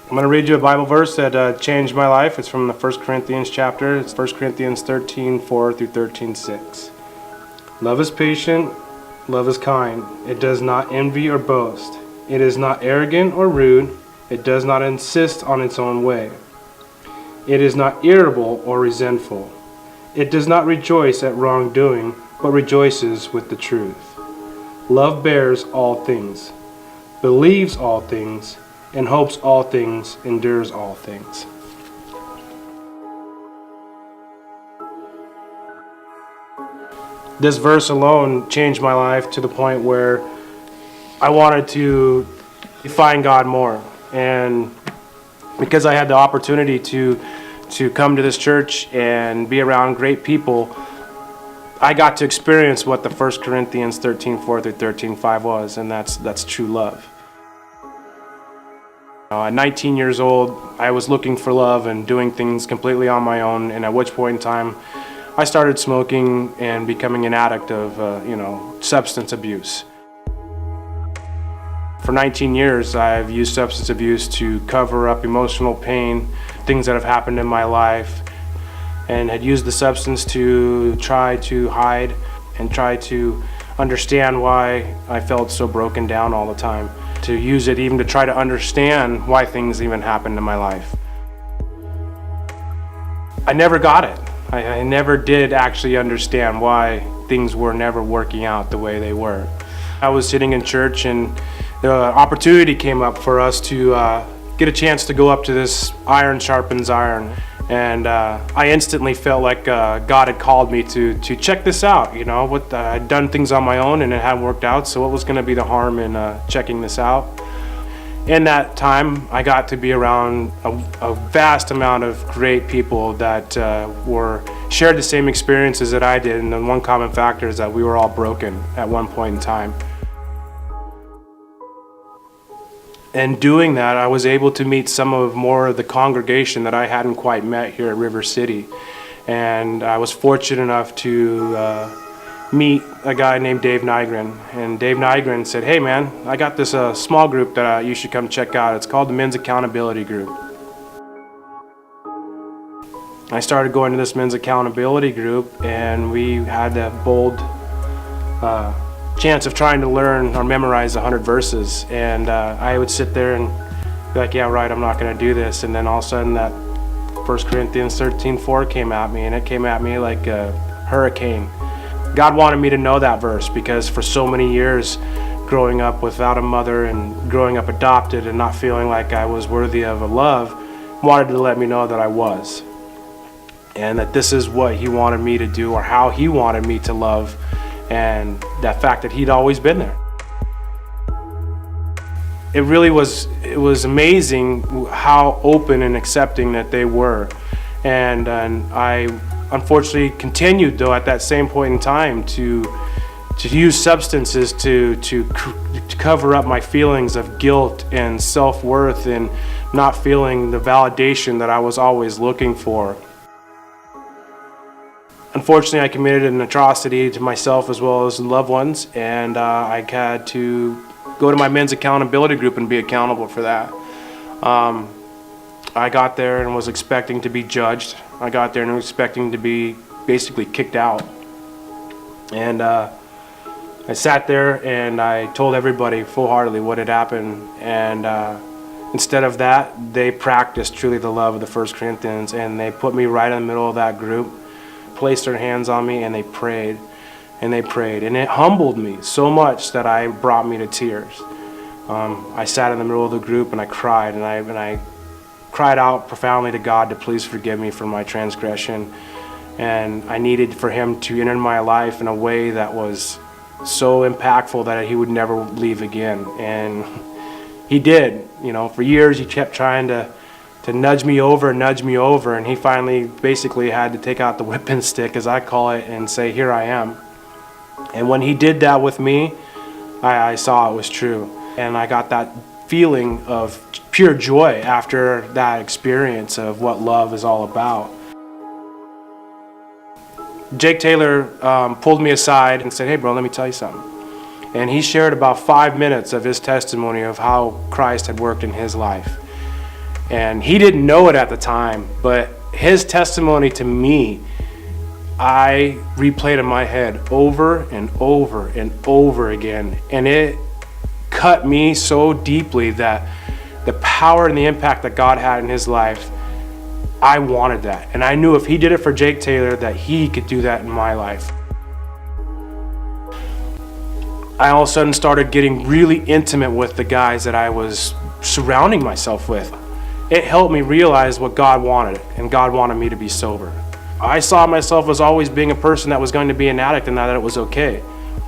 I'm going to read you a Bible verse that changed my life. It's from the 1 Corinthians chapter. It's 1 Corinthians 13:4 through 13:6. Love is patient, love is kind. It does not envy or boast. It is not arrogant or rude. It does not insist on its own way. It is not irritable or resentful. It does not rejoice at wrongdoing, but rejoices with the truth. Love bears all things, believes all things, and hopes all things, endures all things. This verse alone changed my life to the point where I wanted to find God more. And because I had the opportunity to come to this church and be around great people, I got to experience what the 1 Corinthians 13:4 through 13:5 was, and that's true love. At 19 years old, I was looking for love and doing things completely on my own, and at which point in time, I started smoking and becoming an addict of, substance abuse. For 19 years, I've used substance abuse to cover up emotional pain, things that have happened in my life, and had used the substance to try to hide and try to understand why I felt so broken down all the time. To use it even to try to understand why things even happened in my life. I never got it. I never did actually understand why things were never working out the way they were. I was sitting in church and the opportunity came up for us to get a chance to go up to this iron sharpens iron. And I instantly felt like God had called me to check this out. I'd done things on my own and it hadn't worked out, so what was going to be the harm in checking this out? In that time, I got to be around a vast amount of great people that shared the same experiences that I did, and the one common factor is that we were all broken at one point in time. And doing that, I was able to meet some of more of the congregation that I hadn't quite met here at River City. And I was fortunate enough to meet a guy named Dave Nygren. And Dave Nygren said, "Hey man, I got this small group that you should come check out. It's called the Men's Accountability Group." I started going to this Men's Accountability Group, and we had the bold chance of trying to learn or memorize 100 verses, and I would sit there and be like, yeah right, I'm not going to do this. And then all of a sudden that 1 Corinthians 13:4 came at me, and it came at me like a hurricane. God wanted me to know that verse because for so many years growing up without a mother and growing up adopted and not feeling like I was worthy of a love, wanted to let me know that I was, and that this is what he wanted me to do or how he wanted me to love, and that fact that he'd always been there. It was amazing how open and accepting that they were. And I unfortunately continued though at that same point in time to use substances to cover up my feelings of guilt and self-worth and not feeling the validation that I was always looking for. Unfortunately, I committed an atrocity to myself as well as loved ones, and I had to go to my men's accountability group and be accountable for that. I got there and was expecting to be judged. I got there and was expecting to be basically kicked out. And I sat there and I told everybody full-heartedly what had happened, and instead of that, they practiced truly the love of the 1 Corinthians, and they put me right in the middle of that group, placed their hands on me, and they prayed and they prayed, and it humbled me so much that I brought me to tears. I sat in the middle of the group and I cried, and I cried out profoundly to God to please forgive me for my transgression, and I needed for him to enter my life in a way that was so impactful that he would never leave again. And he did. For years he kept trying to nudge me over, and he finally basically had to take out the whipping stick, as I call it, and say, here I am. And when he did that with me, I saw it was true. And I got that feeling of pure joy after that experience of what love is all about. Jake Taylor pulled me aside and said, hey bro, let me tell you something. And he shared about 5 minutes of his testimony of how Christ had worked in his life. And he didn't know it at the time, but his testimony to me, I replayed in my head over and over and over again. And it cut me so deeply that the power and the impact that God had in his life, I wanted that. And I knew if he did it for Jake Taylor, that he could do that in my life. I all of a sudden started getting really intimate with the guys that I was surrounding myself with. It helped me realize what God wanted, and God wanted me to be sober. I saw myself as always being a person that was going to be an addict and that it was okay.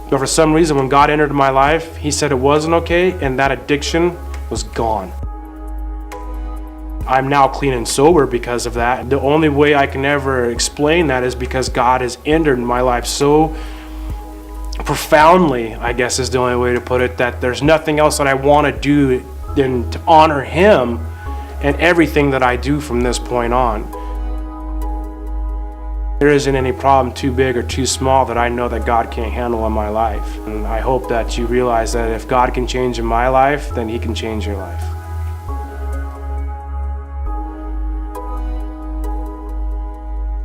But for some reason, when God entered my life, he said it wasn't okay, and that addiction was gone. I'm now clean and sober because of that. The only way I can ever explain that is because God has entered my life so profoundly, I guess is the only way to put it, that there's nothing else that I want to do than to honor him and everything that I do from this point on. There isn't any problem too big or too small that I know that God can't handle in my life. And I hope that you realize that if God can change in my life, then he can change your life.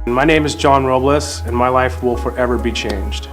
My name is John Robles, and my life will forever be changed.